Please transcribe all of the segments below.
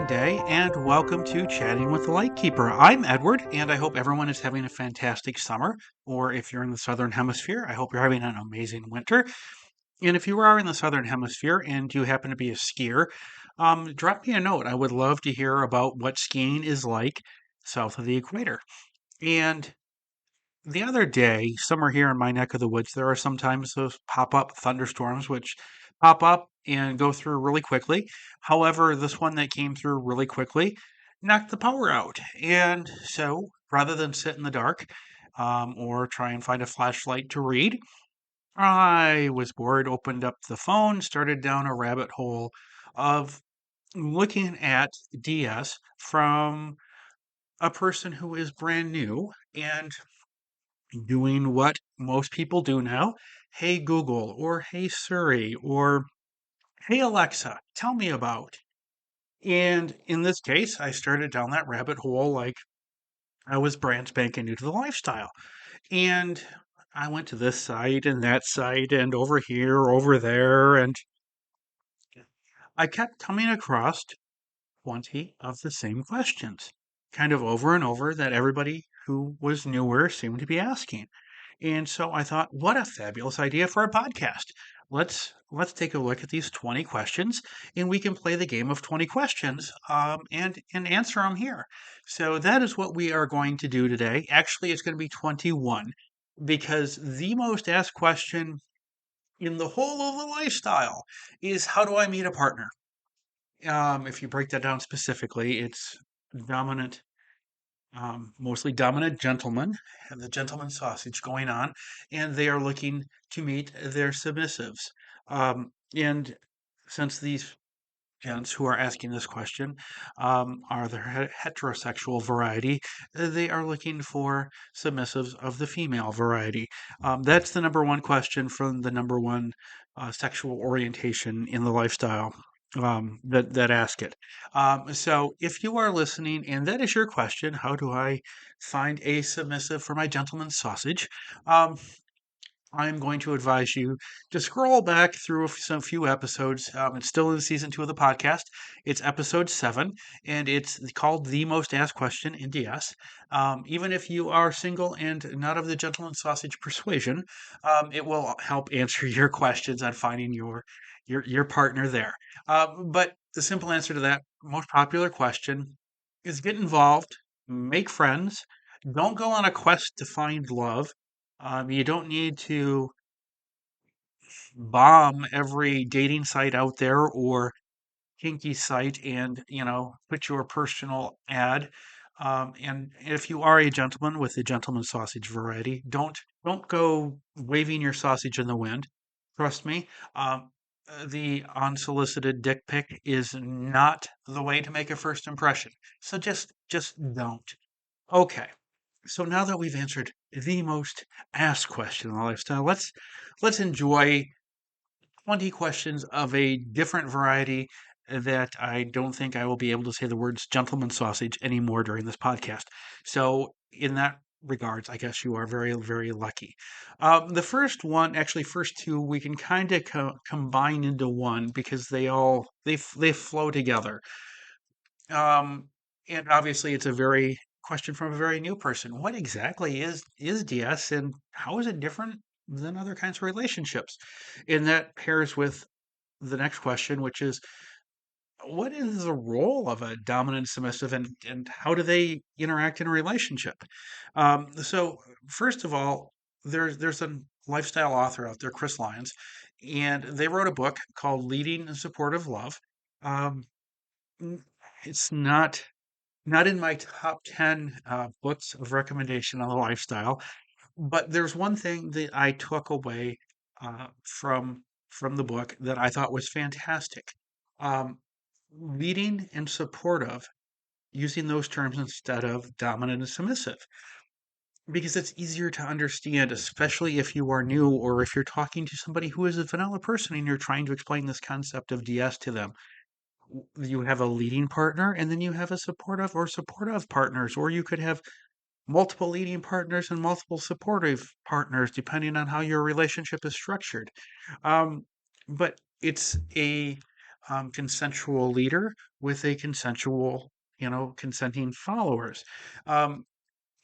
day, and welcome to Chatting with the Lightkeeper. I'm Edward, and I hope everyone is having a fantastic summer. Or if you're in the Southern Hemisphere, I hope you're having an amazing winter. And if you are in the Southern Hemisphere and you happen to be a skier, drop me a note. I would love to hear about what skiing is like south of the equator. And the other day, somewhere here in my neck of the woods, there are sometimes those pop up thunderstorms which pop up and go through really quickly. However, this one that came through really quickly knocked the power out. And so rather than sit in the dark or try and find a flashlight to read, I was bored, opened up the phone, started down a rabbit hole of looking at DS from a person who is brand new and doing what most people do now. Hey Google, or hey Siri, or hey Alexa, tell me about. And in this case, I started down that rabbit hole like I was brand spanking new to the lifestyle. And I went to this site and that site and over here, over there, and I kept coming across 20 of the same questions, kind of over and over, that everybody who was newer seemed to be asking. And so I thought, what a fabulous idea for a podcast. Let's take a look at these 20 questions, and we can play the game of 20 questions and answer them here. So that is what we are going to do today. Actually, it's going to be 21 because the most asked question in the whole of the lifestyle is, how do I meet a partner? If you break that down specifically, it's dominant, mostly dominant gentlemen, have the gentleman sausage going on, and they are looking to meet their submissives. And since these gents who are asking this question are the heterosexual variety, they are looking for submissives of the female variety. That's the number one question from the number one sexual orientation in the lifestyle that ask it. So if you are listening and that is your question, how do I find a submissive for my gentleman's sausage? Um, I'm going to advise you to scroll back through some few episodes. It's still in season 2 of the podcast. It's episode 7, and it's called The Most Asked Question in DS. Even if you are single and not of the gentleman sausage persuasion, it will help answer your questions on finding your partner there. But the simple answer to that most popular question is get involved, make friends, don't go on a quest to find love. You don't need to bomb every dating site out there or kinky site and, put your personal ad. And if you are a gentleman with the gentleman sausage variety, don't go waving your sausage in the wind. Trust me. The unsolicited dick pic is not the way to make a first impression. So just don't. Okay. So now that we've answered the most asked question in the lifestyle, let's enjoy 20 questions of a different variety that I don't think I will be able to say the words gentleman sausage anymore during this podcast. So in that regards, I guess you are very, very lucky. The first one, actually, first two, we can kind of combine into one because they flow together. Um, and obviously, it's a very question from a very new person. What exactly is DS, and how is it different than other kinds of relationships? And that pairs with the next question, which is, what is the role of a dominant submissive, and how do they interact in a relationship? So first of all, there's a lifestyle author out there, Chris Lyons, and they wrote a book called Leading in Support of Love. Um, n- it's not in my top 10 books of recommendation on the lifestyle, but there's one thing that I took away from the book that I thought was fantastic. Um, Leading and supportive, using those terms instead of dominant and submissive, because it's easier to understand, especially if you are new or if you're talking to somebody who is a vanilla person and you're trying to explain this concept of DS to them. You have a leading partner and then you have a supportive partners, or you could have multiple leading partners and multiple supportive partners depending on how your relationship is structured. Um, but it's a consensual leader with a consensual, consenting followers. Um,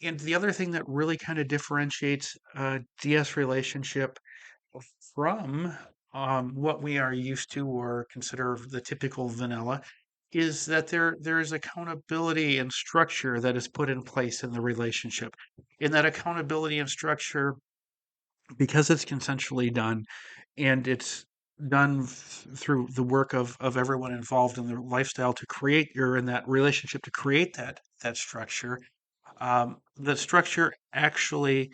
and the other thing that really kind of differentiates a DS relationship from what we are used to or consider the typical vanilla is that there is accountability and structure that is put in place in the relationship. In that accountability and structure, because it's consensually done and it's done through the work of everyone involved in the lifestyle to create or in that relationship to create that structure, the structure actually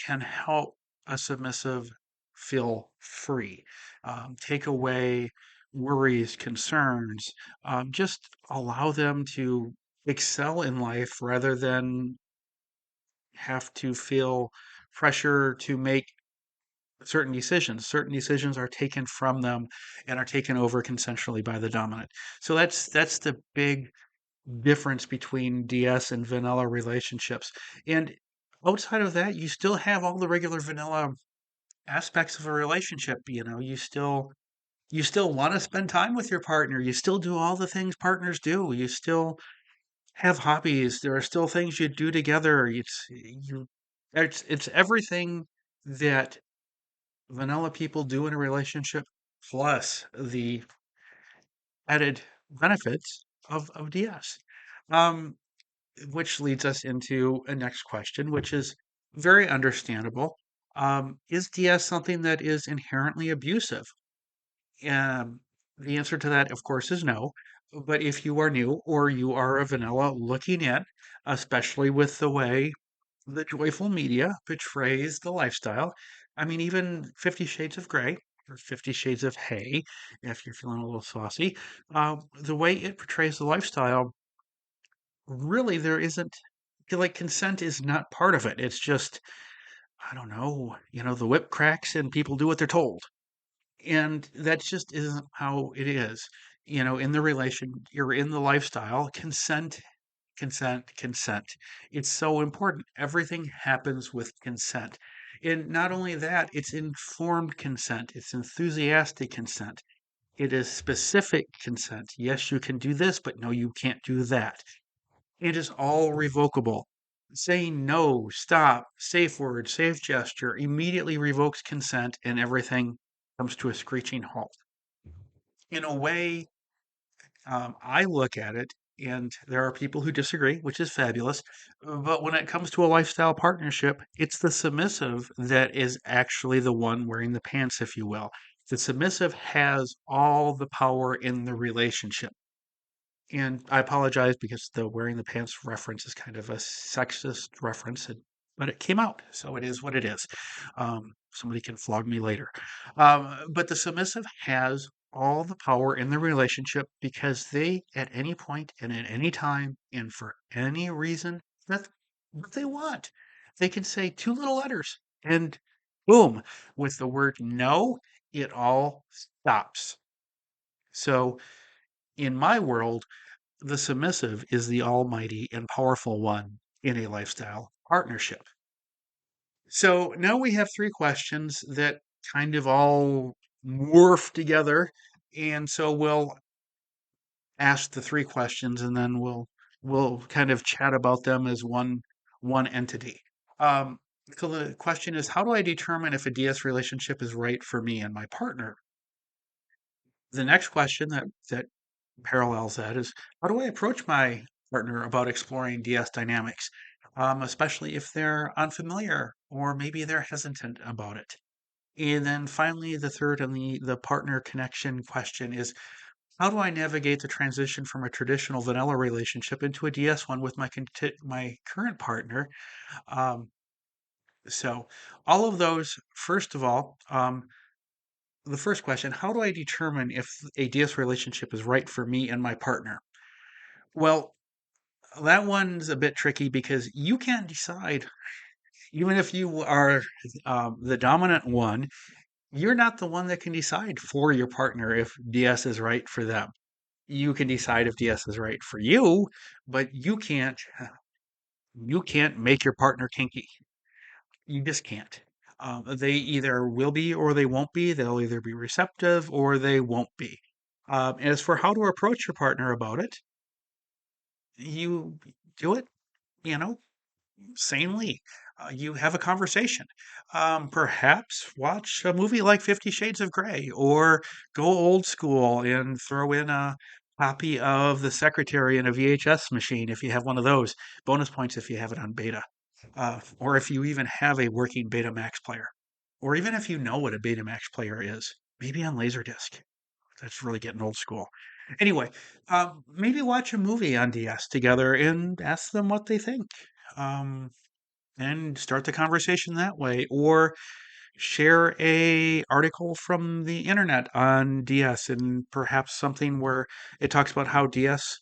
can help a submissive feel free, take away worries, concerns, just allow them to excel in life rather than have to feel pressure to make certain decisions. Certain decisions are taken from them and are taken over consensually by the dominant. So that's the big difference between DS and vanilla relationships. And outside of that, you still have all the regular vanilla aspects of a relationship. You still want to spend time with your partner. You still do all the things partners do. You still have hobbies. There are still things you do together. It's everything that vanilla people do in a relationship, plus the added benefits of DS. Um, which leads us into a next question, which is very understandable. Is DS something that is inherently abusive? Um, the answer to that, of course, is no. But if you are new or you are a vanilla looking in, especially with the way the joyful media portrays the lifestyle, I mean, even 50 Shades of Grey or 50 Shades of Hay, if you're feeling a little saucy, the way it portrays the lifestyle, really, there isn't, like, consent is not part of it. It's just, I don't know, the whip cracks and people do what they're told. And that just isn't how it is. In the relation, you're in the lifestyle, consent, consent, consent. It's so important. Everything happens with consent. And not only that, it's informed consent, it's enthusiastic consent, it is specific consent. Yes, you can do this, but no, you can't do that. It is all revocable. Saying no, stop, safe word, safe gesture immediately revokes consent and everything comes to a screeching halt. In a way, I look at it, and there are people who disagree, which is fabulous. But when it comes to a lifestyle partnership, it's the submissive that is actually the one wearing the pants, if you will. The submissive has all the power in the relationship. And I apologize because the wearing the pants reference is kind of a sexist reference, but it came out, so it is what it is. Somebody can flog me later. But the submissive has all the power in the relationship because they, at any point and at any time and for any reason, that's what they want. They can say two little letters and boom, with the word no, it all stops. So in my world, the submissive is the almighty and powerful one in a lifestyle partnership. So now we have three questions that kind of all morph together. And so we'll ask the three questions and then we'll kind of chat about them as one entity. Um, so the question is, how do I determine if a DS relationship is right for me and my partner? The next question that parallels that is, how do I approach my partner about exploring DS dynamics, especially if they're unfamiliar or maybe they're hesitant about it? And then finally, the third and the partner connection question is, how do I navigate the transition from a traditional vanilla relationship into a DS one with my current partner? Um, so all of those, first of all, the first question, how do I determine if a DS relationship is right for me and my partner? Well, that one's a bit tricky because you can't decide, even if you are the dominant one, you're not the one that can decide for your partner if DS is right for them. You can decide if DS is right for you, but you can't make your partner kinky. You just can't. They either will be or they won't be. They'll either be receptive or they won't be. As for how to approach your partner about it, you do it, you know, sanely. You have a conversation. Perhaps watch a movie like 50 Shades of Grey, or go old school and throw in a copy of The Secretary in a VHS machine if you have one of those. Bonus points if you have it on beta. Or if you even have a working Betamax player. Or even if you know what a Betamax player is, maybe on Laserdisc. That's really getting old school. Anyway, maybe watch a movie on DS together and ask them what they think. Um, and start the conversation that way, or share a article from the internet on DS, and perhaps something where it talks about how DS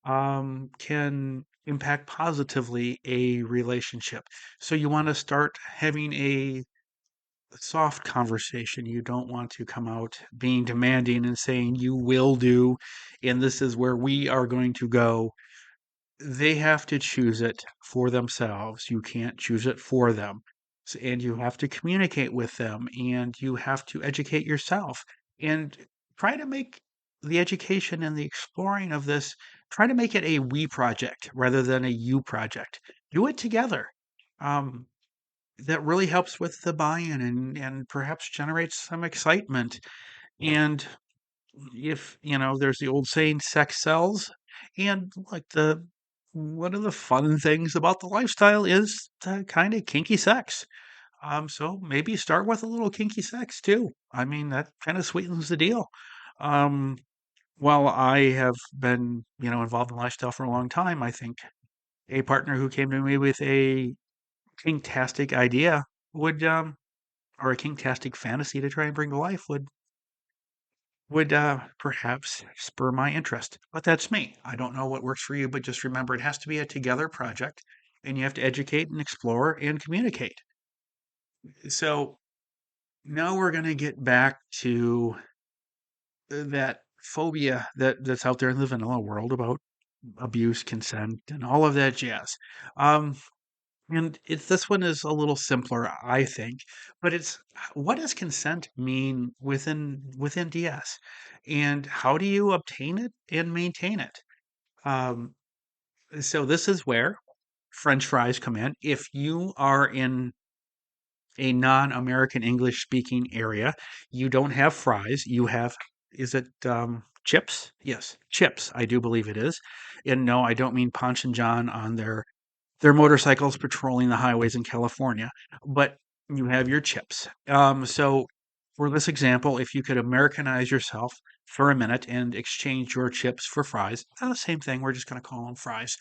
can impact positively a relationship. So you want to start having a soft conversation. You don't want to come out being demanding and saying you will do, and this is where we are going to go. They have to choose it for themselves. You can't choose it for them. And you have to communicate with them, and you have to educate yourself, and try to make the education and the exploring of this, try to make it a we project rather than a you project. Do it together. Um, that really helps with the buy-in, and perhaps generates some excitement. And if, there's the old saying, sex sells. And like one of the fun things about the lifestyle is the kind of kinky sex. So maybe start with a little kinky sex too. I mean, that kind of sweetens the deal. Um, while I have been, involved in lifestyle for a long time, I think a partner who came to me with a kinktastic idea would, or a kinktastic fantasy to try and bring to life would perhaps spur my interest. But that's me. I don't know what works for you, but just remember it has to be a together project, and you have to educate and explore and communicate. So now we're going to get back to that phobia that's out there in the vanilla world about abuse, consent, and all of that jazz. Um, and this one is a little simpler, I think, but it's what does consent mean within DS, and how do you obtain it and maintain it? Um, so this is where French fries come in. If you are in a non-American English speaking area, you don't have fries. You have, is it chips? Yes, chips. I do believe it is. And no, I don't mean Ponch and John on their motorcycles patrolling the highways in California, but you have your chips. So for this example, if you could Americanize yourself for a minute and exchange your chips for fries, the same thing. We're just going to call them fries,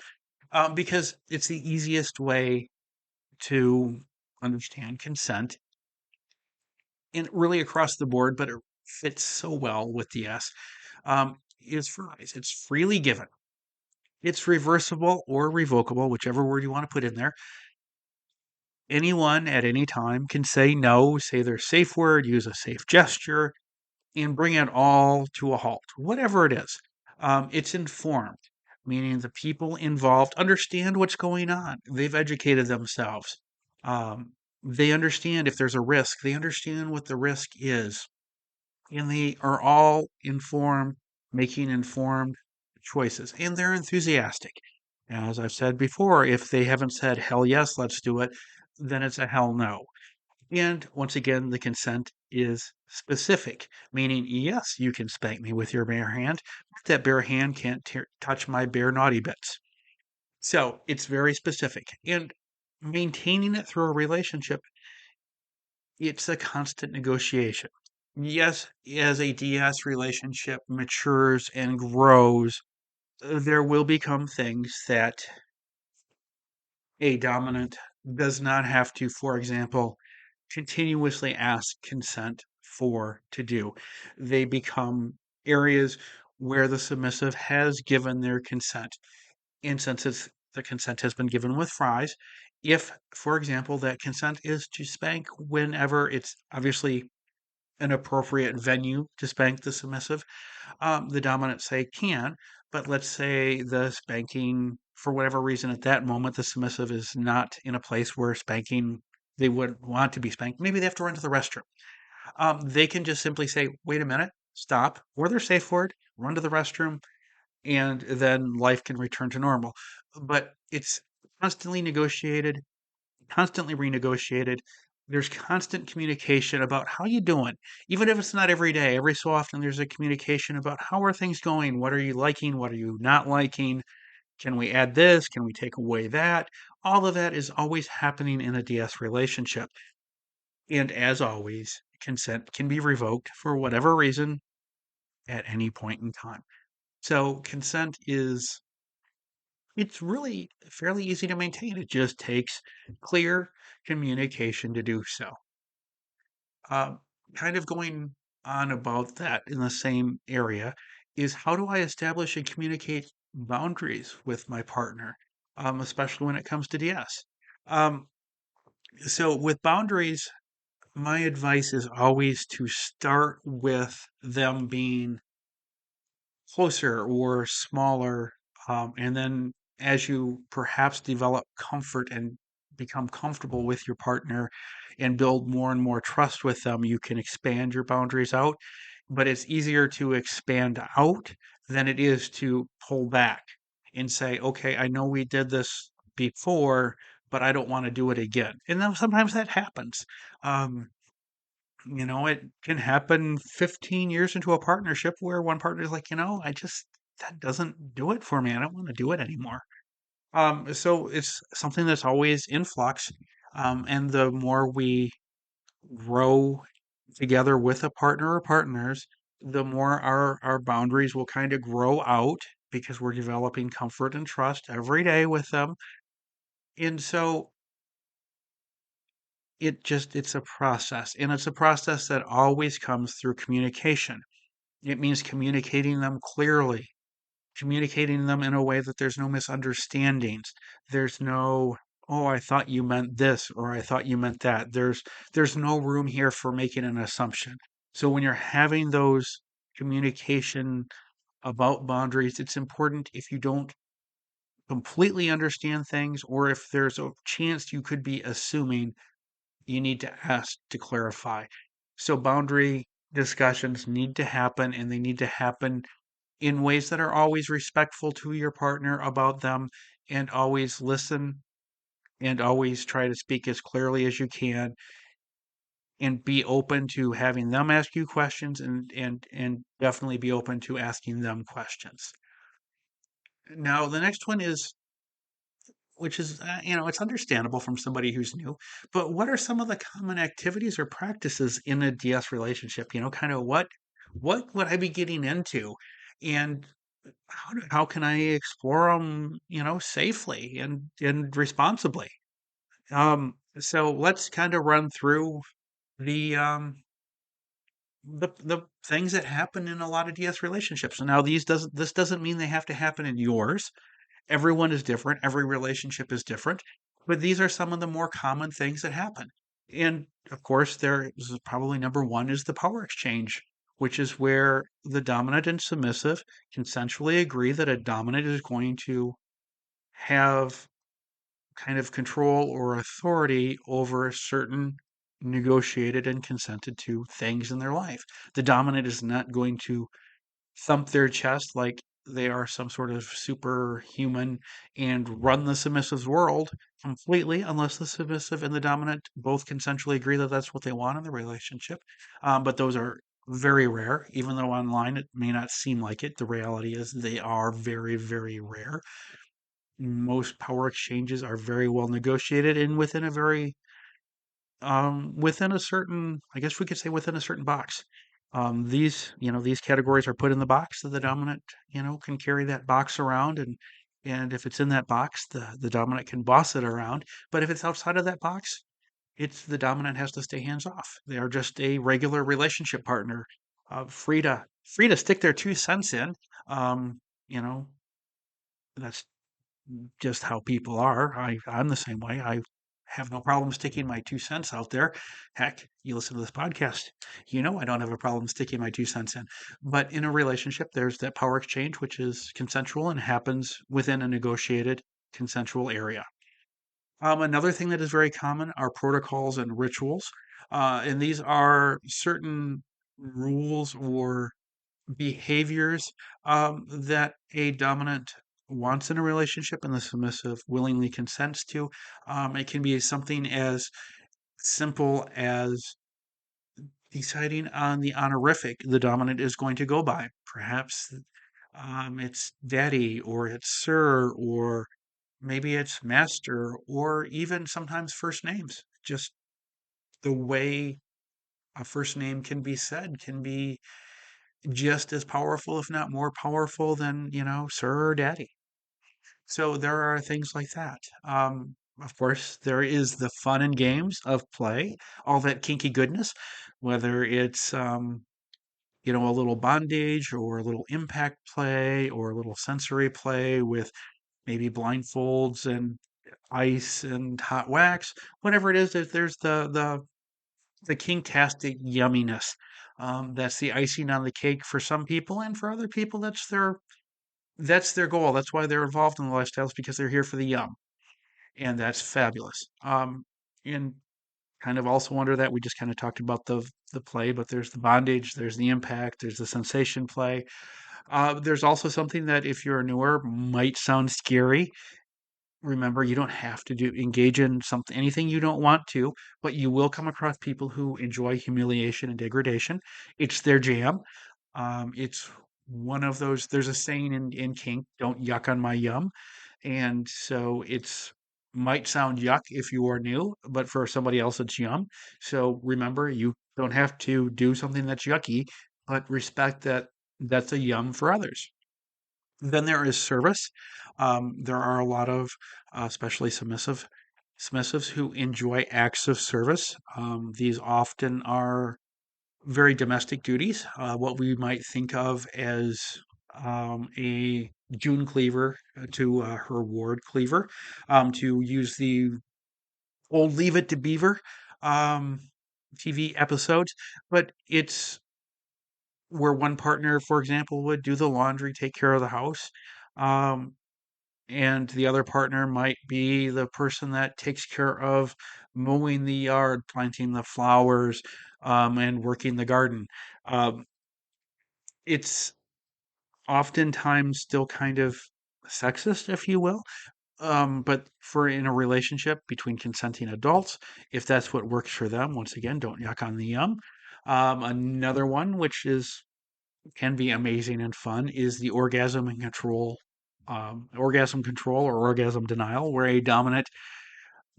because it's the easiest way to understand consent, and really across the board, but it fits so well with the S, is fries. It's freely given. It's reversible or revocable, whichever word you want to put in there. Anyone at any time can say no, say their safe word, use a safe gesture, and bring it all to a halt, whatever it is. It's informed, meaning the people involved understand what's going on. They've educated themselves. Um, they understand if there's a risk, they understand what the risk is, and they are all informed, making informed choices, and they're enthusiastic. As I've said before, if they haven't said, hell yes, let's do it, then it's a hell no. And once again, the consent is specific, meaning, yes, you can spank me with your bare hand, but that bare hand can't touch my bare naughty bits. So it's very specific. And maintaining it through a relationship, it's a constant negotiation. Yes, as a DS relationship matures and grows, there will become things that a dominant does not have to, for example, continuously ask consent for to do. They become areas where the submissive has given their consent. And since the consent has been given with fries, if, for example, that consent is to spank whenever it's obviously an appropriate venue to spank the submissive, the dominant say can, but let's say the spanking, for whatever reason, at that moment, the submissive is not in a place where spanking, they would want to be spanked. Maybe they have to run to the restroom. They can just simply say, wait a minute. stop, or they're safe word, run to the restroom, and then life can return to normal. But it's constantly negotiated, constantly renegotiated. There's constant communication about how you doing, even if it's not every day. Every so often, there's a communication about how are things going, what are you liking, what are you not liking, can we add this, can we take away that. All of that is always happening in a DS relationship. And as always, consent can be revoked for whatever reason at any point in time. So consent is it's really fairly easy to maintain. It just takes clear communication to do so. Um, Kind of going on about that in the same area is how do I establish and communicate boundaries with my partner, especially when it comes to DS? Um, so with boundaries, my advice is always to start with them being closer or smaller. And then as you perhaps develop comfort and become comfortable with your partner and build more and more trust with them, you can expand your boundaries out. But it's easier to expand out than it is to pull back and say, okay, I know we did this before, but I don't want to do it again. And then sometimes that happens. Um, it can happen 15 years into a partnership where one partner is like, that doesn't do it for me. I don't want to do it anymore. So it's something that's always in flux. And the more we grow together with a partner or partners, the more our boundaries will kind of grow out because we're developing comfort and trust every day with them. And so it's a process, and it's a process that always comes through communication. It means communicating them clearly, communicating them in a way that there's no misunderstandings. There's no, oh, I thought you meant this or I thought you meant that. There's no room here for making an assumption. So when you're having those communication about boundaries, it's important if you don't completely understand things or if there's a chance you could be assuming, you need to ask to clarify. So boundary discussions need to happen and they need to happen in ways that are always respectful to your partner about them and always listen and always try to speak as clearly as you can and be open to having them ask you questions and definitely be open to asking them questions. Now, the next one is which is it's understandable from somebody who's new, but what are some of the common activities or practices in a DS relationship? Kind of what would I be getting into and how can I explore them, safely and responsibly? So let's kind of run through the the things that happen in a lot of DS relationships. And now this doesn't mean they have to happen in yours. Everyone is different. Every relationship is different. But these are some of the more common things that happen. And of course, there is probably number one is the power exchange, which is where the dominant and submissive consensually agree that a dominant is going to have kind of control or authority over certain negotiated and consented to things in their life. The dominant is not going to thump their chest like they are some sort of superhuman and run the submissive's world completely unless the submissive and the dominant both consensually agree that that's what they want in the relationship. But those are very rare, even though online it may not seem like it. The reality is they are very, very rare. Most power exchanges are very well negotiated and within a certain, I guess we could say within a certain box. These categories are put in the box so the dominant, can carry that box around and if it's in that box, the dominant can boss it around. But if it's outside of that box, it's the dominant has to stay hands off. They are just a regular relationship partner, free to stick their 2 cents in. You know, that's just how people are. I'm the same way. I have no problem sticking my 2 cents out there. Heck, you listen to this podcast, I don't have a problem sticking my 2 cents in. But in a relationship, there's that power exchange, which is consensual and happens within a negotiated consensual area. Another thing that is very common are protocols and rituals. And these are certain rules or behaviors that a dominant wants in a relationship and the submissive willingly consents to. It can be something as simple as deciding on the honorific the dominant is going to go by. Perhaps it's daddy, or it's sir, or maybe it's master, or even sometimes first names. Just the way a first name can be said can be just as powerful, if not more powerful than, sir or daddy. So there are things like that. Of course, there is the fun and games of play, all that kinky goodness, whether it's, a little bondage or a little impact play or a little sensory play with maybe blindfolds and ice and hot wax, whatever it is, there's the kinktastic yumminess. That's the icing on the cake for some people, and for other people, that's their goal. That's why they're involved in the lifestyles, because they're here for the yum, and that's fabulous. And kind of also under that, we just kind of talked about the play, but there's the bondage, there's the impact, there's the sensation play. There's also something that, if you're newer, might sound scary. Remember, you don't have to engage in something anything you don't want to, but you will come across people who enjoy humiliation and degradation. It's their jam. It's one of those. There's a saying in kink: "Don't yuck on my yum," and so it's might sound yuck if you are new, but for somebody else, it's yum. So remember, you don't have to do something that's yucky, but respect that that's a yum for others. Then there is service. There are a lot of, especially submissives who enjoy acts of service. These often are very domestic duties, what we might think of as a June Cleaver to her Ward Cleaver, to use the old Leave It to Beaver um, TV episodes, but it's where one partner, for example, would do the laundry, take care of the house. Um, and the other partner might be the person that takes care of mowing the yard, planting the flowers, and working the garden. Um, it's oftentimes still kind of sexist, if you will. But for in a relationship between consenting adults, if that's what works for them, once again, don't yuck on the yum. Another one, which is can be amazing and fun, is the orgasm control or orgasm denial, where a dominant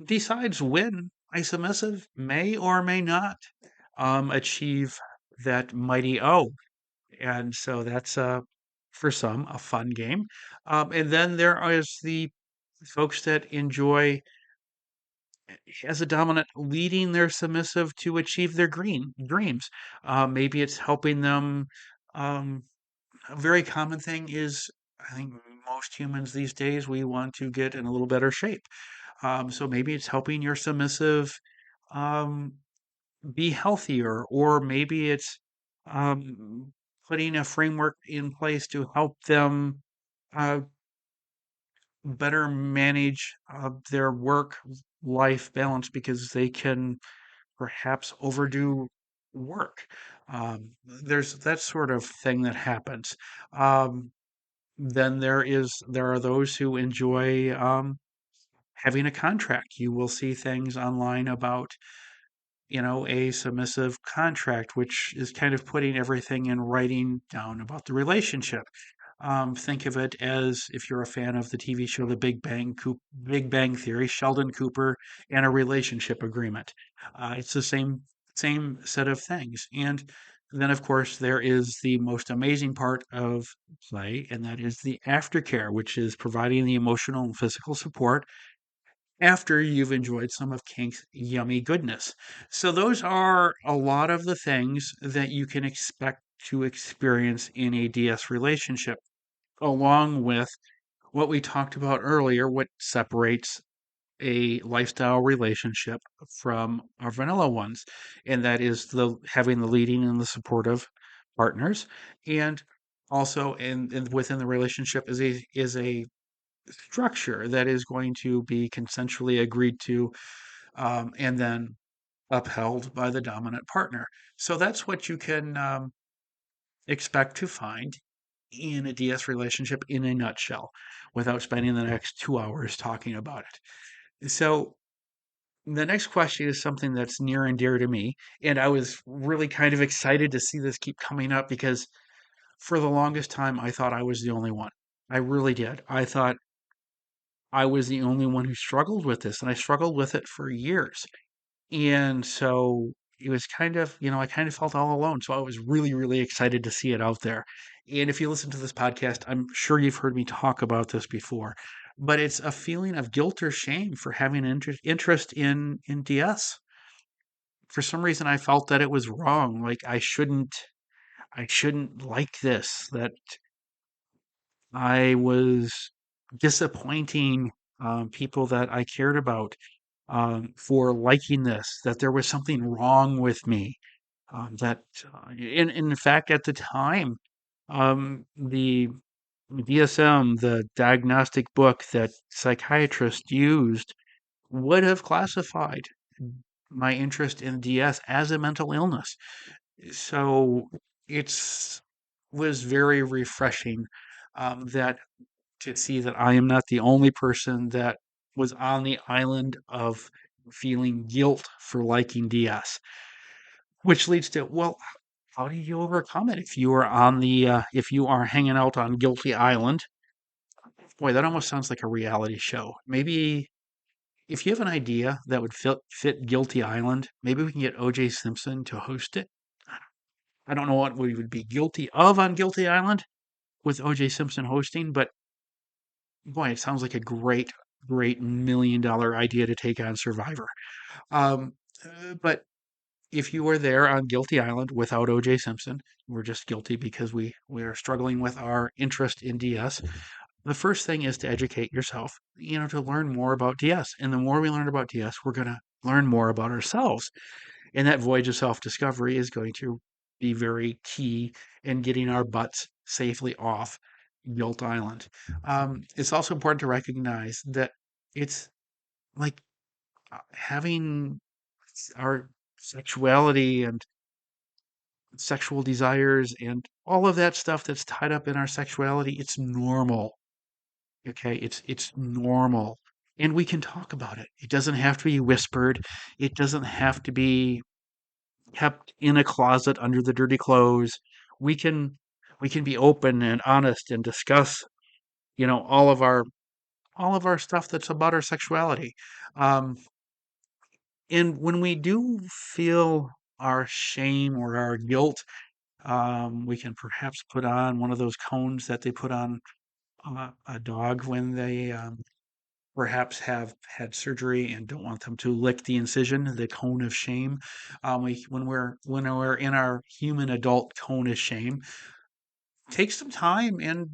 decides when a submissive may or may not achieve that mighty O. And so that's for some a fun game. And then there is the folks that enjoy, as a dominant, leading their submissive to achieve their green dreams. Maybe it's helping them. Um, a very common thing is, I think most humans these days, we want to get in a little better shape. So maybe it's helping your submissive um, be healthier, or maybe it's um, putting a framework in place to help them uh, better manage their work life balance, because they can perhaps overdo work. There's that sort of thing that happens. Um, then there are those who enjoy having a contract. You will see things online about, a submissive contract, which is kind of putting everything in writing down about the relationship. Think of it as, if you're a fan of the TV show Big Bang Theory, Sheldon Cooper and a relationship agreement. It's the same set of things. And then, of course, there is the most amazing part of play, and that is the aftercare, which is providing the emotional and physical support after you've enjoyed some of Kink's yummy goodness. So, those are a lot of the things that you can expect to experience in a DS relationship, along with what we talked about earlier, what separates a lifestyle relationship from our vanilla ones, and that is the having the leading and the supportive partners, and also within the relationship is a structure that is going to be consensually agreed to, and then upheld by the dominant partner. So that's what you can expect to find in a DS relationship in a nutshell without spending the next 2 hours talking about it. So, the next question is something that's near and dear to me. And I was really kind of excited to see this keep coming up because for the longest time, I thought I was the only one. I really did. I thought I was the only one who struggled with this, and I struggled with it for years. And so it was kind of, I kind of felt all alone. So I was really, really excited to see it out there. And if you listen to this podcast, I'm sure you've heard me talk about this before, but it's a feeling of guilt or shame for having an interest in DS. For some reason, I felt that it was wrong. Like I shouldn't like this, that I was disappointing people that I cared about for liking this, that there was something wrong with me. That, in fact, at the time, the DSM, the diagnostic book that psychiatrists used, would have classified my interest in DS as a mental illness. So it's was very refreshing that to see that I am not the only person that was on the island of feeling guilt for liking DS, which leads to, well, how do you overcome it if you are if you are hanging out on Guilty Island? Boy, that almost sounds like a reality show. Maybe if you have an idea that would fit Guilty Island, maybe we can get O.J. Simpson to host it. I don't know what we would be guilty of on Guilty Island with O.J. Simpson hosting, but boy, it sounds like a great, great $1 million idea to take on Survivor. Um, but if you were there on Guilty Island without O.J. Simpson, we're just guilty because we are struggling with our interest in DS. The first thing is to educate yourself, to learn more about DS. And the more we learn about DS, we're going to learn more about ourselves. And that voyage of self discovery is going to be very key in getting our butts safely off Guilt Island. It's also important to recognize that it's like having our sexuality and sexual desires and all of that stuff that's tied up in our sexuality. It's normal. Okay, it's normal. And we can talk about it. It doesn't have to be whispered. It doesn't have to be kept in a closet under the dirty clothes. We can we can be open and honest and discuss, all of our stuff that's about our sexuality. Um, and when we do feel our shame or our guilt, we can perhaps put on one of those cones that they put on a dog when they perhaps have had surgery and don't want them to lick the incision, the cone of shame. When we're in our human adult cone of shame, take some time and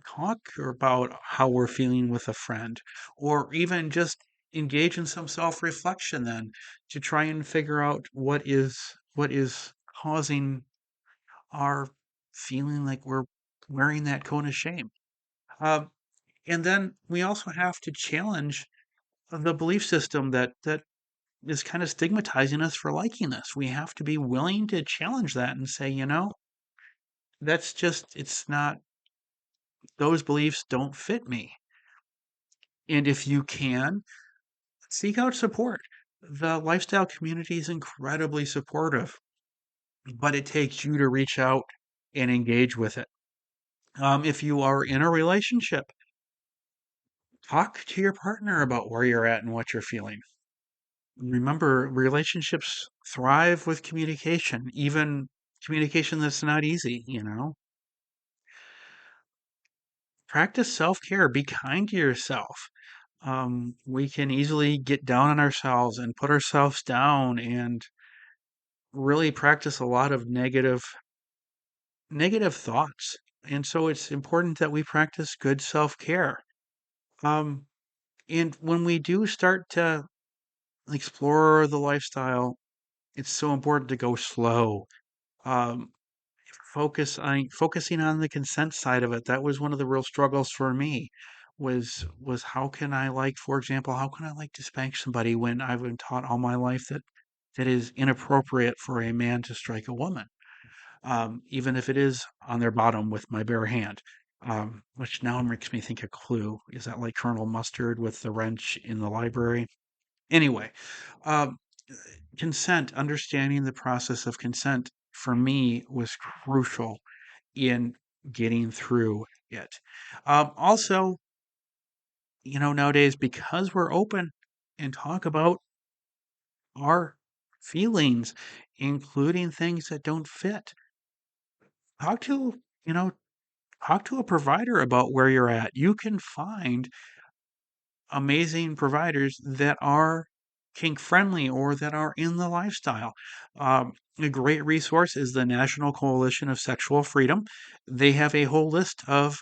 talk about how we're feeling with a friend, or even just engage in some self-reflection then to try and figure out what is causing our feeling like we're wearing that cone of shame. Um, and then we also have to challenge the belief system that is kind of stigmatizing us for liking this. We have to be willing to challenge that and say, that's just it's not those beliefs don't fit me. And if you can, seek out support. The lifestyle community is incredibly supportive, but it takes you to reach out and engage with it. If you are in a relationship, talk to your partner about where you're at and what you're feeling. Remember, relationships thrive with communication, even communication that's not easy. Practice self-care, be kind to yourself. We can easily get down on ourselves and put ourselves down and really practice a lot of negative thoughts. And so it's important that we practice good self-care. Um, and when we do start to explore the lifestyle, it's so important to go slow. Um, focusing on the consent side of it. That was one of the real struggles for me. Was how can I like, for example, how can I like to spank somebody when I've been taught all my life that is inappropriate for a man to strike a woman? even if it is on their bottom with my bare hand. Which now makes me think a clue. Is that like Colonel Mustard with the wrench in the library? Anyway, um, consent, understanding the process of consent for me was crucial in getting through it. Also, nowadays, because we're open and talk about our feelings, including things that don't fit, talk to, you know, talk to a provider about where you're at. You can find amazing providers that are kink friendly or that are in the lifestyle. A great resource is the National Coalition of Sexual Freedom. They have a whole list of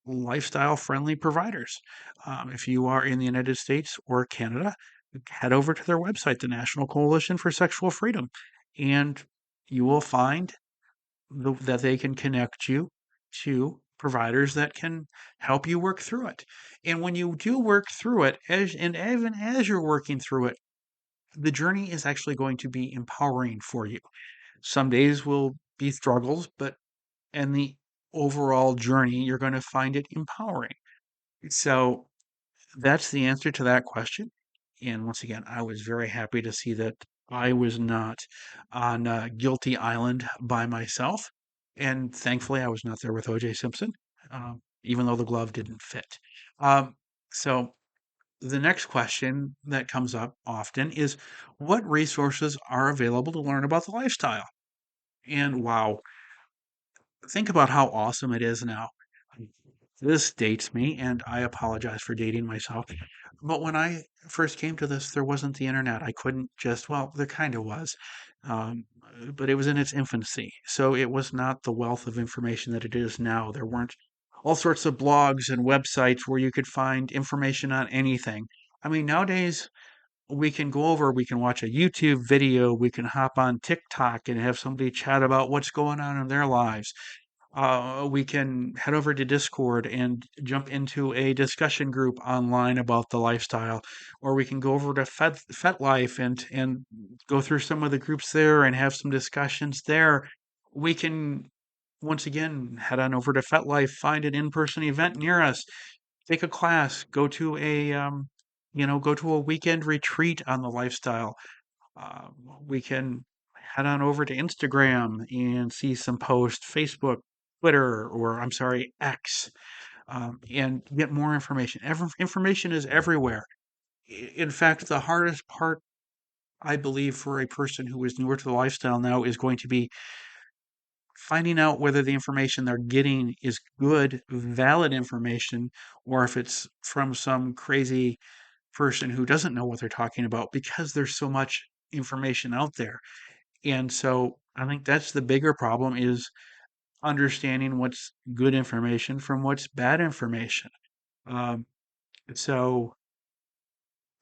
lifestyle friendly providers. If you are in the United States or Canada, head over to their website, the National Coalition for Sexual Freedom, and you will find that they can connect you to providers that can help you work through it. And when you do work through it, and even as you're working through it, the journey is actually going to be empowering for you. Some days will be struggles, but in the overall journey, you're going to find it empowering. So that's the answer to that question. And once again, I was very happy to see that I was not on Guilty Island by myself. And thankfully, I was not there with OJ Simpson, even though the glove didn't fit. Um, so the next question that comes up often is, what resources are available to learn about the lifestyle? And wow, think about how awesome it is now. This dates me, and I apologize for dating myself. But when I first came to this, there wasn't the internet. I couldn't just, well, there kind of was, um, but it was in its infancy. So it was not the wealth of information that it is now. There weren't all sorts of blogs and websites where you could find information on anything. I mean, nowadays we can watch a YouTube video, we can hop on TikTok and have somebody chat about what's going on in their lives. We can head over to Discord and jump into a discussion group online about the lifestyle, or we can go over to FetLife and go through some of the groups there and have some discussions there. We can once again head on over to FetLife, find an in-person event near us, take a class, go to a weekend retreat on the lifestyle. Uh, we can head on over to Instagram and see some posts, Facebook, Twitter, or I'm sorry, X, and get more information. Information is everywhere. In fact, the hardest part, I believe, for a person who is newer to the lifestyle now is going to be finding out whether the information they're getting is good, valid information, or if it's from some crazy person who doesn't know what they're talking about because there's so much information out there. And so I think that's the bigger problem is understanding what's good information from what's bad information. Um, so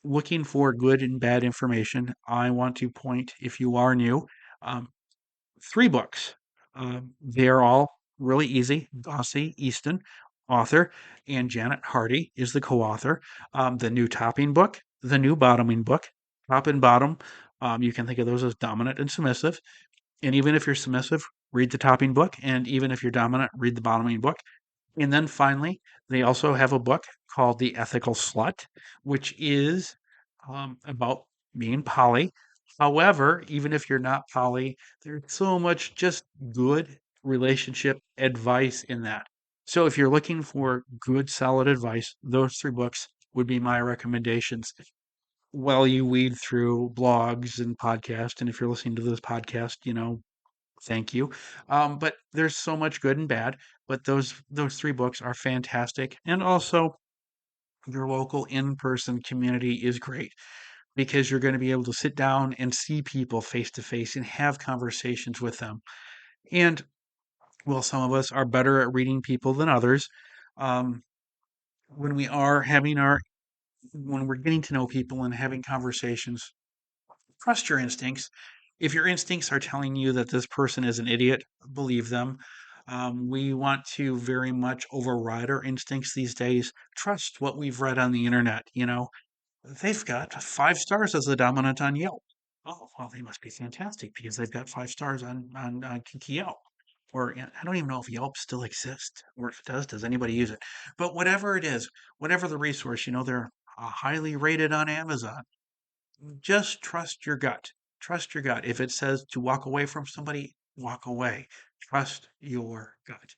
looking for good and bad information, I want to point, if you are new, um, three books. They're all really easy. Dossie Easton, author, and Janet Hardy is the co-author. The New Topping book, the New Bottoming book. Top and bottom, you can think of those as dominant and submissive. And even if you're submissive, read the topping book. And even if you're dominant, read the bottoming book. And then finally, they also have a book called The Ethical Slut, which is about being poly. However, even if you're not poly, there's so much just good relationship advice in that. So if you're looking for good, solid advice, those three books would be my recommendations while you weed through blogs and podcasts. And if you're listening to this podcast, thank you. But there's so much good and bad. But those three books are fantastic, and also your local in-person community is great because you're going to be able to sit down and see people face to face and have conversations with them. And well, some of us are better at reading people than others. Um, when we are having our when we're getting to know people and having conversations, trust your instincts. If your instincts are telling you that this person is an idiot, believe them. We want to very much override our instincts these days. Trust what we've read on the internet. They've got 5 stars as the dominant on Yelp. Oh, well, they must be fantastic because they've got 5 stars on Yelp. Or yeah, I don't even know if Yelp still exists, or if it does. Does anybody use it? But whatever it is, whatever the resource, they're highly rated on Amazon. Just trust your gut. Trust your gut. If it says to walk away from somebody, walk away. Trust your gut.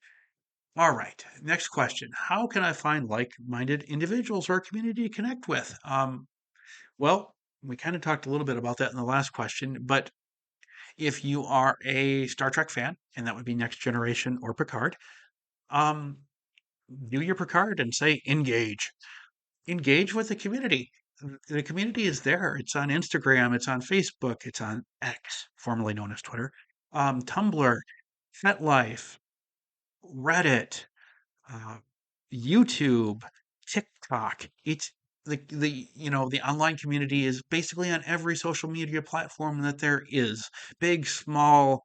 All right. Next question. How can I find like-minded individuals or a community to connect with? Well, we kind of talked a little bit about that in the last question, but if you are a Star Trek fan, and that would be Next Generation or Picard, um, do your Picard and say engage. Engage with the community. The community is there. It's on Instagram, it's on Facebook, it's on X, formerly known as Twitter, Tumblr, FetLife, Reddit, uh, YouTube, TikTok. It's the online community is basically on every social media platform that there is. Big, small,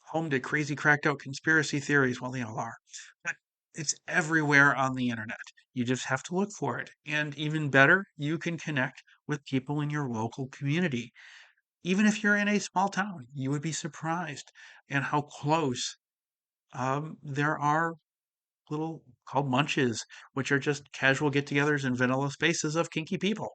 home to crazy cracked out conspiracy theories. Well, they all are. But it's everywhere on the internet. You just have to look for it. And even better, you can connect with people in your local community. Even if you're in a small town, you would be surprised at how close there are little called munches, which are just casual get togethers in vanilla spaces of kinky people.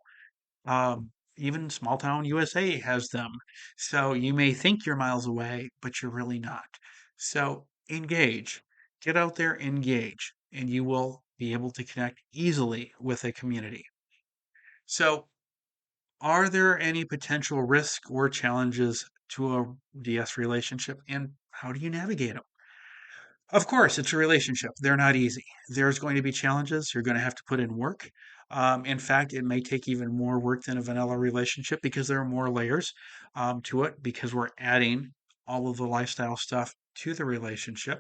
Even small town USA has them. So you may think you're miles away, but you're really not. So engage, get out there, engage, and you will be able to connect easily with a community. So, are there any potential risks or challenges to a DS relationship, and how do you navigate them? Of course, it's a relationship. They're not easy. There's going to be challenges. You're going to have to put in work. In fact, it may take even more work than a vanilla relationship because there are more layers to it because we're adding all of the lifestyle stuff to the relationship.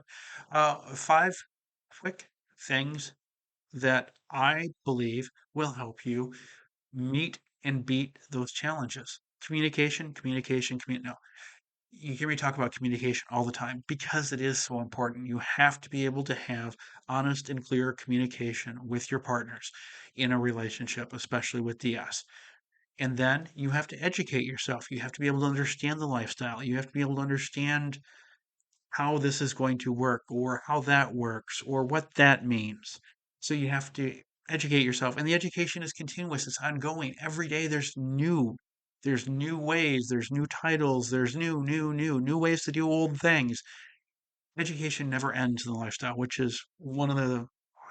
5 quick things that I believe will help you meet and beat those challenges. Communication, communication, communicate. You hear me talk about communication all the time because it is so important. You have to be able to have honest and clear communication with your partners in a relationship, especially with DS. And then you have to educate yourself. You have to be able to understand the lifestyle. You have to be able to understand how this is going to work or how that works or what that means. So you have to educate yourself. And the education is continuous, it's ongoing. Every day there's new ways, there's new titles, there's new ways to do old things. Education never ends in the lifestyle, which is one of the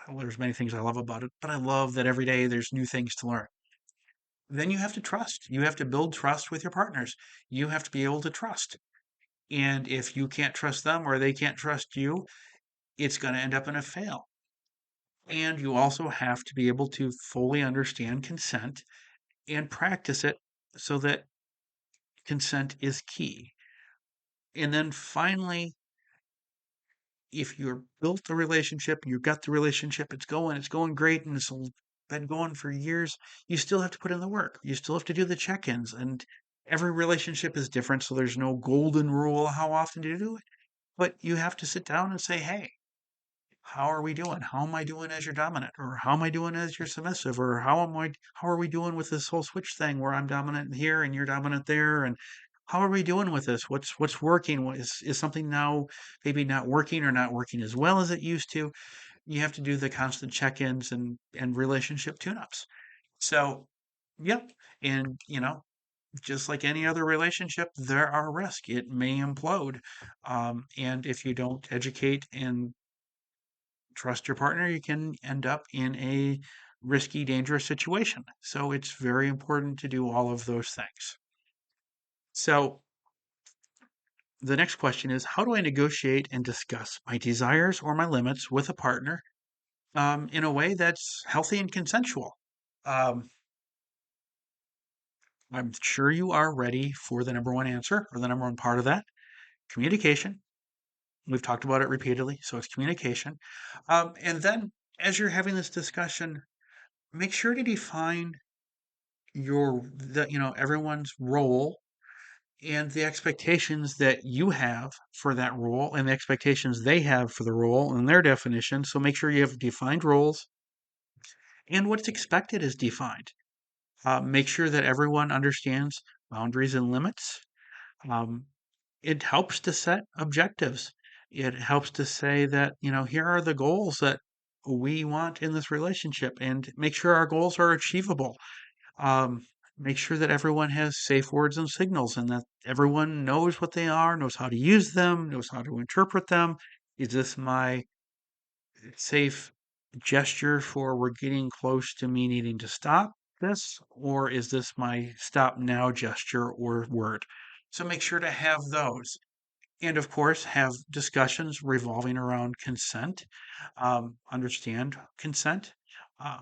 well, there's many things I love about it, but I love that every day there's new things to learn. Then you have to trust. You have to build trust with your partners. You have to be able to trust. And if you can't trust them or they can't trust you, it's going to end up in a fail. And you also have to be able to fully understand consent and practice it so that consent is key. And then finally, if you're built the relationship, you've got the relationship, it's going great, and it's been going for years, you still have to put in the work. You still have to do the check ins. And every relationship is different. So there's no golden rule how often to do it. But you have to sit down and say, hey, how are we doing? How am I doing as your dominant? Or how am I doing as your submissive? Or how are we doing with this whole switch thing where I'm dominant here and you're dominant there? And how are we doing with this? What's working? Is something now maybe not working or not working as well as it used to? You have to do the constant check-ins and relationship tune-ups. So, yep. And just like any other relationship, there are risks. It may implode. And if you don't educate and trust your partner, you can end up in a risky, dangerous situation. So it's very important to do all of those things. So the next question is, how do I negotiate and discuss my desires or my limits with a partner in a way that's healthy and consensual? Um, I'm sure you are ready for the number one answer or the number one part of that communication. We've talked about it repeatedly. So it's communication. And then as you're having this discussion, make sure to define everyone's role and the expectations that you have for that role and the expectations they have for the role and their definition. So make sure you have defined roles and what's expected is defined. Make sure that everyone understands boundaries and limits. Um, it helps to set objectives. It helps to say that, here are the goals that we want in this relationship and make sure our goals are achievable. Um, make sure that everyone has safe words and signals and that everyone knows what they are, knows how to use them, knows how to interpret them. Is this my safe gesture for we're getting close to me needing to stop this, or is this my stop now gesture or word? So make sure to have those. And of course, have discussions revolving around consent. Understand consent. Uh,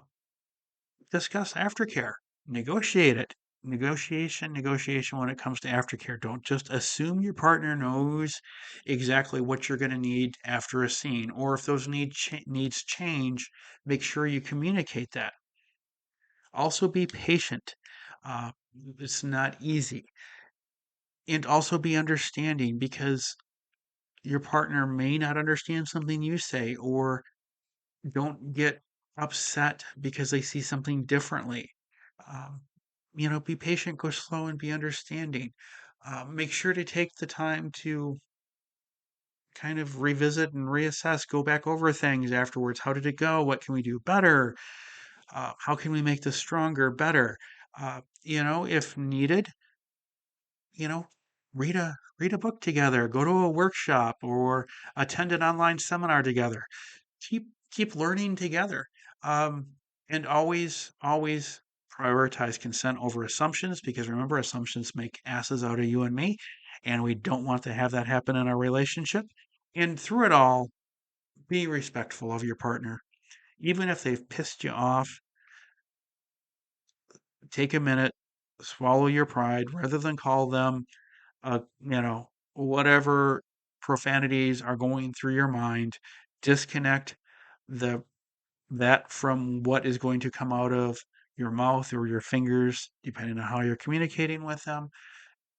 discuss aftercare. Negotiate it. Negotiation when it comes to aftercare. Don't just assume your partner knows exactly what you're going to need after a scene, or if those needs change, make sure you communicate that. Also, be patient. Uh, it's not easy. And also be understanding because your partner may not understand something you say, or don't get upset because they see something differently. Um, be patient, go slow, and be understanding. Make sure to take the time to kind of revisit and reassess, go back over things afterwards. How did it go? What can we do better? How can we make this stronger, better? If needed, you know, read a book together, go to a workshop, or attend an online seminar together. Keep learning together. Um, and always prioritize consent over assumptions because remember, assumptions make asses out of you and me, and we don't want to have that happen in our relationship. And through it all, be respectful of your partner. Even if they've pissed you off, take a minute, swallow your pride rather than call them whatever profanities are going through your mind, disconnect the that from what is going to come out of your mouth or your fingers, depending on how you're communicating with them,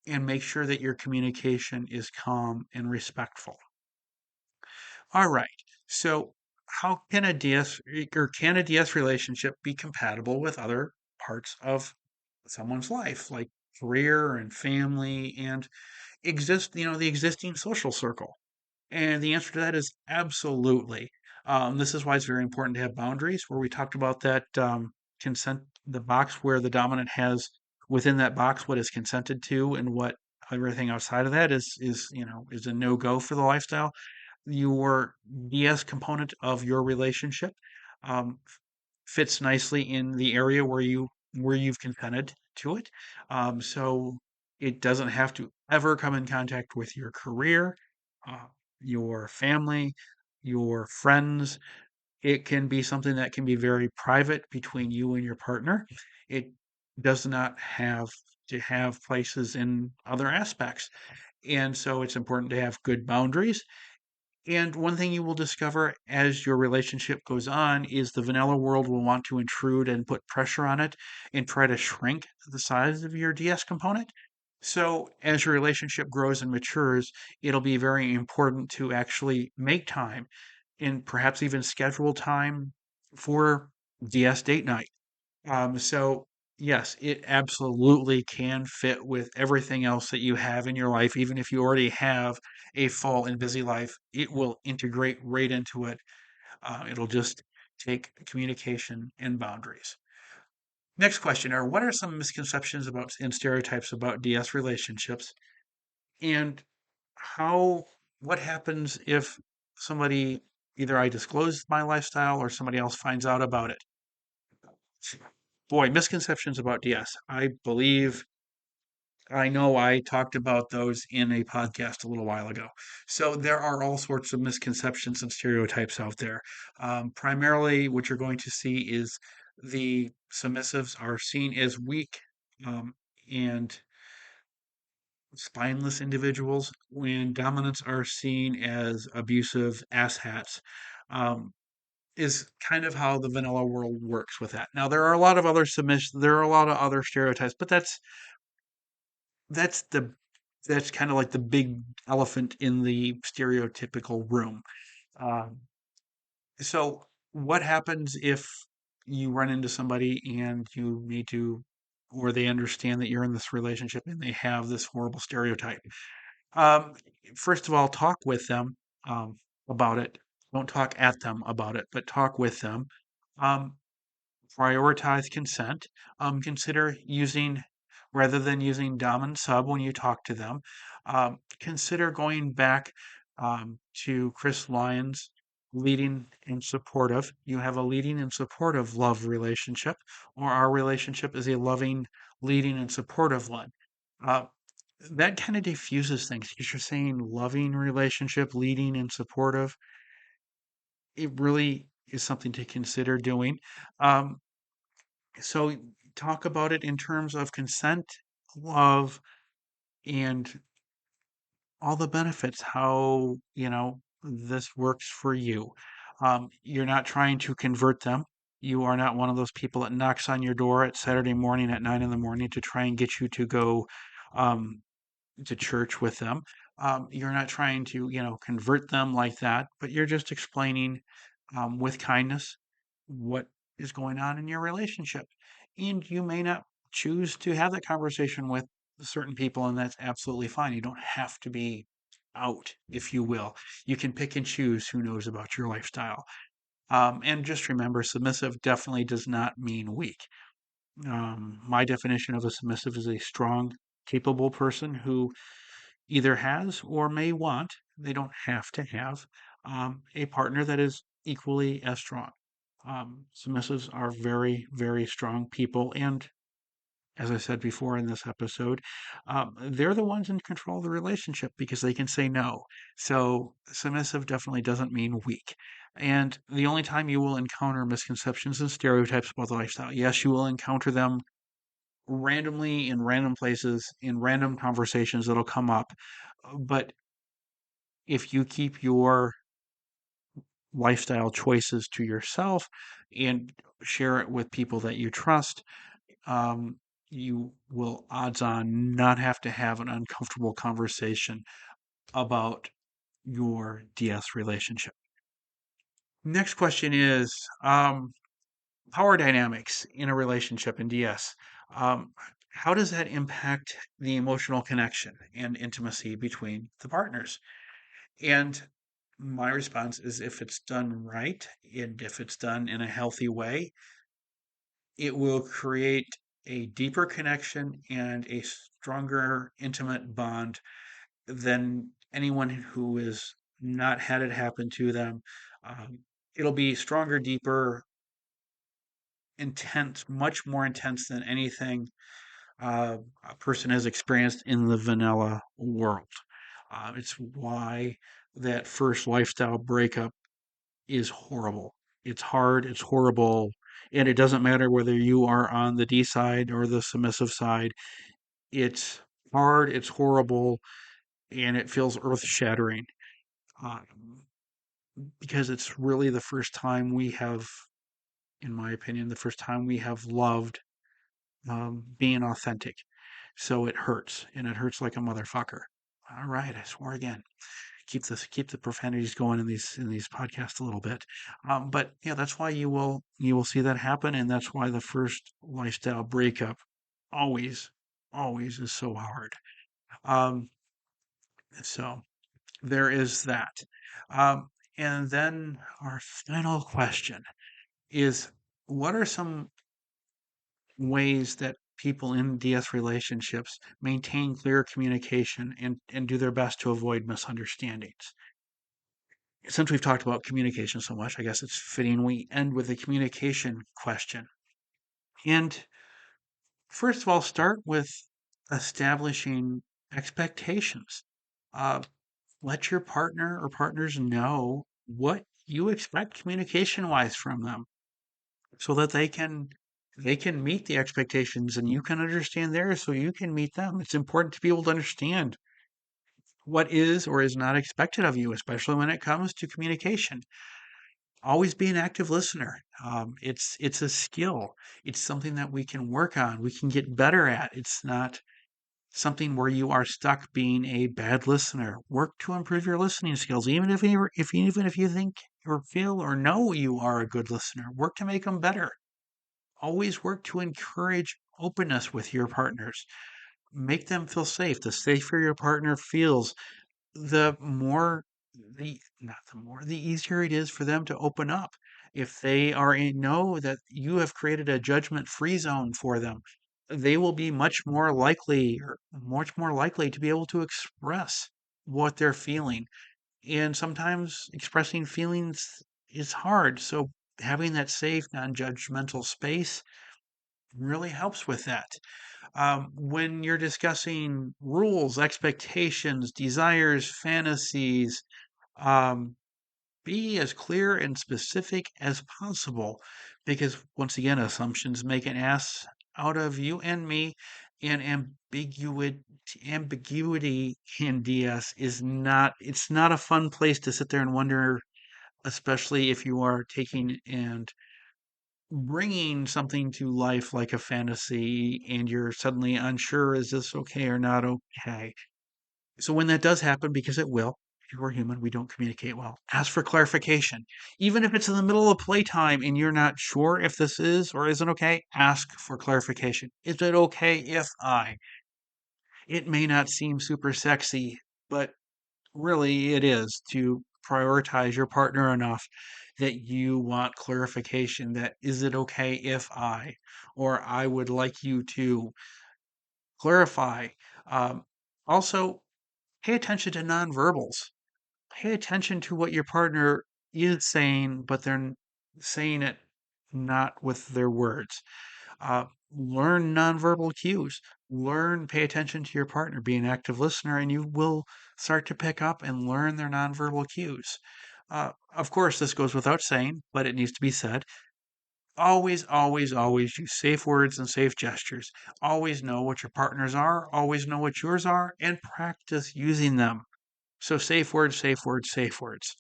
and make sure that your communication is calm and respectful. All right. So, how can a DS relationship be compatible with other parts of someone's life, like career and family and the existing social circle? And the answer to that is absolutely. This is why it's very important to have boundaries, where we talked about that consent, the box where the dominant has within that box what is consented to, and what everything outside of that is a no go for the lifestyle. Your DS component of your relationship um, fits nicely in the area where you've consented to it. So it doesn't have to ever come in contact with your career, uh, your family, your friends. It can be something that can be very private between you and your partner. It does not have to have places in other aspects. And so it's important to have good boundaries. And one thing you will discover as your relationship goes on is the vanilla world will want to intrude and put pressure on it and try to shrink the size of your DS component. So, as your relationship grows and matures, it'll be very important to actually make time and perhaps even schedule time for DS date night. So yes, it absolutely can fit with everything else that you have in your life. Even if you already have a full and busy life, it will integrate right into it. It'll just take communication and boundaries. Next question are what are some misconceptions about and stereotypes about DS relationships? And how what happens if somebody either I disclose my lifestyle or somebody else finds out about it? Boy, misconceptions about DS. I know I talked about those in a podcast a little while ago. So there are all sorts of misconceptions and stereotypes out there. Primarily, what you're going to see is the submissives are seen as weak um, and spineless individuals, when dominants are seen as abusive asshats. Um, is kind of how the vanilla world works with that. Now there are a lot of other stereotypes, but that's the that's kind of like the big elephant in the stereotypical room. Um, so what happens if you run into somebody and you need to or they understand that you're in this relationship and they have this horrible stereotype. Um, First of all, talk with them um, about it. Don't talk at them about it, but talk with them. Um, Prioritize consent. Consider using, rather than using dom and sub when you talk to them, consider going back to Chris Lyons' leading and supportive. You have a leading and supportive love relationship, or our relationship is a loving, leading, and supportive one. Uh, that kind of diffuses things because you're saying loving relationship, leading, and supportive. It really is something to consider doing. Um, so talk about it in terms of consent, love, and all the benefits, how, this works for you. You're not trying to convert them. You are not one of those people that knocks on your door at Saturday morning at 9 in the morning to try and get you to go um, to church with them. You're not trying to, convert them like that, but you're just explaining with kindness what is going on in your relationship. And you may not choose to have that conversation with certain people, and that's absolutely fine. You don't have to be out, if you will. You can pick and choose who knows about your lifestyle. And just remember, submissive definitely does not mean weak. My definition of a submissive is a strong, capable person who either has or may want, they don't have to have, a partner that is equally as strong. Submissives are very, very strong people. And as I said before in this episode, they're the ones in control of the relationship because they can say no. So, submissive definitely doesn't mean weak. And the only time you will encounter misconceptions and stereotypes about the lifestyle, yes, you will encounter them randomly in random places, in random conversations that'll come up. But if you keep your lifestyle choices to yourself and share it with people that you trust, um, you will odds on not have to have an uncomfortable conversation about your DS relationship. Next question is power dynamics in a relationship in DS. Um, how does that impact the emotional connection and intimacy between the partners? And my response is if it's done right and if it's done in a healthy way, it will create a deeper connection and a stronger, intimate bond than anyone who has not had it happen to them. Um, it'll be stronger, deeper, intense, much more intense than anything a person has experienced in the vanilla world. It's why that first lifestyle breakup is horrible. It's hard, it's horrible, and it doesn't matter whether you are on the D side or the submissive side. It's hard, it's horrible, and it feels earth shattering because it's really the first time we have, in my opinion, the first time we have loved being authentic. So it hurts, and it hurts like a motherfucker. All right, I swore again. Keep the profanities going in these podcasts a little bit. But yeah, that's why you will see that happen, and that's why the first lifestyle breakup always always is so hard. Um, so there is that. Um, and then our final question is: what are some ways that people in DS relationships maintain clear communication and do their best to avoid misunderstandings? Since we've talked about communication so much, I guess it's fitting we end with a communication question. And first of all, start with establishing expectations. Uh, let your partner or partners know what you expect communication wise from them so that they can meet the expectations and you can understand theirs so you can meet them. It's important to be able to understand what is or is not expected of you, especially when it comes to communication. Always be an active listener. It's a skill. It's something that we can work on. We can get better at. It's not something where you are stuck being a bad listener. Work to improve your listening skills, even if you think or feel or know you are a good listener. Work to make them better. Always work to encourage openness with your partners. Make them feel safe. The safer your partner feels, the more the not the more the easier it is for them to open up. If they are in know that you have created a judgment-free zone for them, they will be much more likely to be able to express what they're feeling. And sometimes expressing feelings is hard. So having that safe, non-judgmental space really helps with that. When you're discussing rules, expectations, desires, fantasies, um, be as clear and specific as possible, because once again, assumptions make an ass out of you and me, and ambiguity in DS is not, it's not a fun place to sit there and wonder, especially if you are taking and bringing something to life like a fantasy and you're suddenly unsure, is this okay or not okay? So when that does happen, because it will, we're human, we don't communicate well, ask for clarification. Even if it's in the middle of playtime and you're not sure if this is or isn't okay, ask for clarification. Is it okay if I? It may not seem super sexy, but really it is to prioritize your partner enough that you want clarification, that is it okay if I, or I would like you to clarify. Um, Also, pay attention to nonverbals. Pay attention to what your partner is saying, but saying it not with their words. Learn nonverbal cues. Pay attention to your partner, be an active listener, and you will start to pick up and learn their nonverbal cues. Of course, this goes without saying, but it needs to be said. Always, always, always use safe words and safe gestures. Always know what your partners are, always know what yours are, and practice using them. So, safe words, safe words, safe words.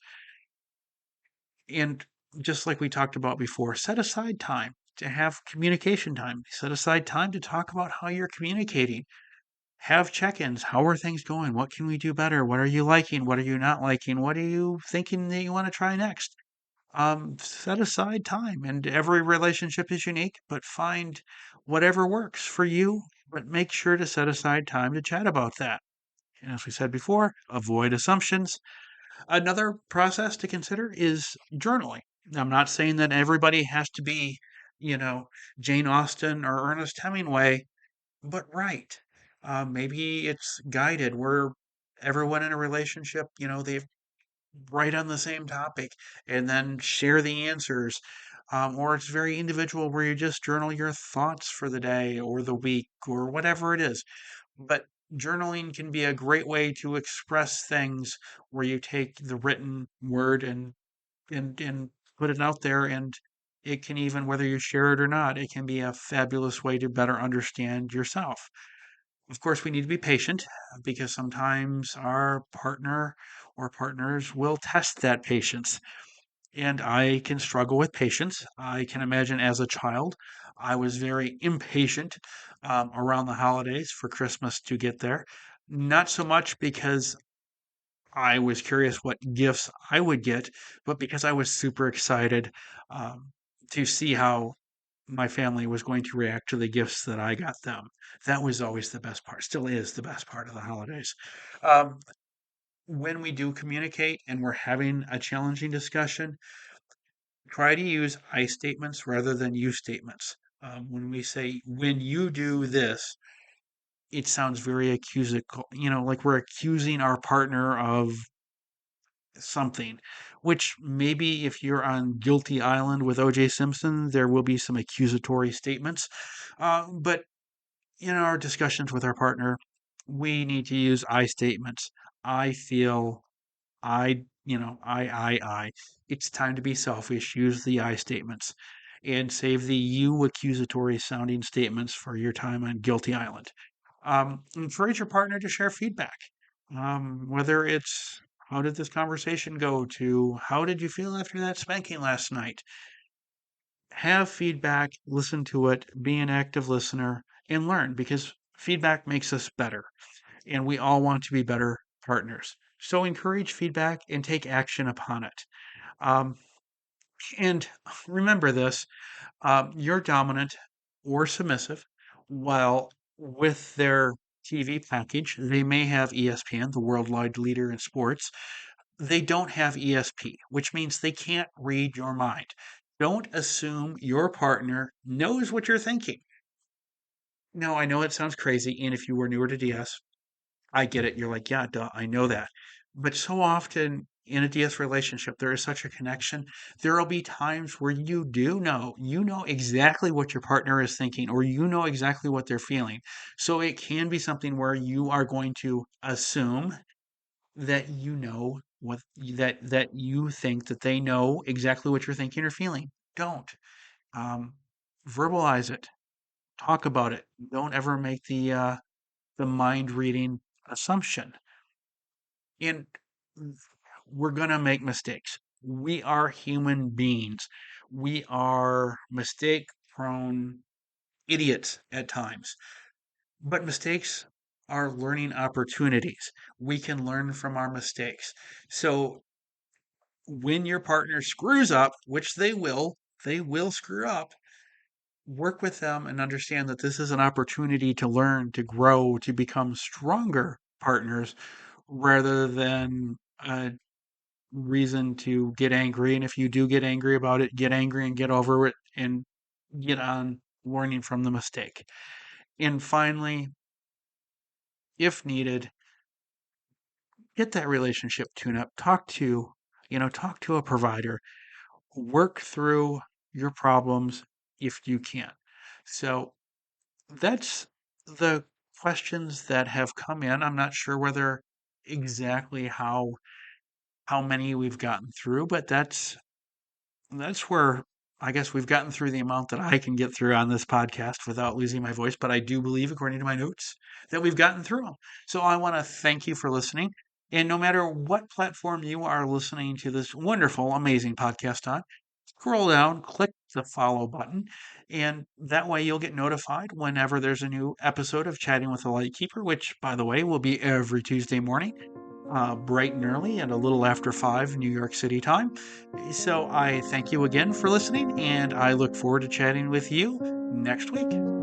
And just like we talked about before, set aside time to have communication time. Set aside time to talk about how you're communicating. Have check ins. How are things going? What can we do better? What are you liking? What are you not liking? What are you thinking that you want to try next? Set aside time. And every relationship is unique, but find whatever works for you. But make sure to set aside time to chat about that. And as we said before, avoid assumptions. Another process to consider is journaling. I'm not saying that everybody has to be, you know, Jane Austen or Ernest Hemingway, but write. Maybe it's guided where everyone in a relationship, they write on the same topic and then share the answers. Or it's very individual where you just journal your thoughts for the day or the week or whatever it is. But journaling can be a great way to express things where you take the written word and put it out there, and it can, even whether you share it or not, it can be a fabulous way to better understand yourself. Of course, we need to be patient because sometimes our partner or partners will test that patience. And I can struggle with patience. I can imagine as a child, I was very impatient around the holidays for Christmas to get there. Not so much because I was curious what gifts I would get, but because I was super excited to see how my family was going to react to the gifts that I got them. That was always the best part, still is the best part of the holidays. Um, when we do communicate and we're having a challenging discussion, try to use I statements rather than you statements. When we say, when you do this, it sounds very accusical, like we're accusing our partner of something, which maybe if you're on Guilty Island with OJ Simpson, there will be some accusatory statements. But in our discussions with our partner, we need to use I statements. I feel, I. It's time to be selfish. Use the I statements and save the you accusatory sounding statements for your time on Guilty Island. Encourage your partner to share feedback. Whether it's how did this conversation go to how did you feel after that spanking last night? Have feedback, listen to it, be an active listener, and learn because feedback makes us better. And we all want to be better partners. So encourage feedback and take action upon it. Um, And remember this, you're dominant or submissive, while with their TV package, they may have ESPN, the worldwide leader in sports. They don't have ESP, which means they can't read your mind. Don't assume your partner knows what you're thinking. Now, I know it sounds crazy, and if you were newer to DS, I get it. You're like, yeah, duh, I know that. But so often in a DS relationship, there is such a connection. There will be times where you know exactly what your partner is thinking, or you know exactly what they're feeling. So it can be something where you are going to assume that you know that you think that they know exactly what you're thinking or feeling. Don't. Um, Verbalize it. Talk about it. Don't ever make the mind reading assumption. And we're going to make mistakes. We are human beings. We are mistake prone idiots at times. But mistakes are learning opportunities. We can learn from our mistakes. So when your partner screws up, which they will screw up, work with them and understand that this is an opportunity to learn, to grow, to become stronger partners rather than a reason to get angry. And if you do get angry about it, get angry and get over it and get on learning from the mistake. And finally, if needed, get that relationship tune up. Talk to a provider. Work through your problems if you can. So that's the questions that have come in. I'm not sure whether exactly how many we've gotten through, but that's where I guess we've gotten through the amount that I can get through on this podcast without losing my voice. But I do believe, according to my notes, that we've gotten through them. So I want to thank you for listening. And no matter what platform you are listening to this wonderful, amazing podcast on, scroll down, click the follow button, and that way you'll get notified whenever there's a new episode of Chatting with the Lightkeeper, which, by the way, will be every Tuesday morning, bright and early and a little after 5 New York City time. So I thank you again for listening, and I look forward to chatting with you next week.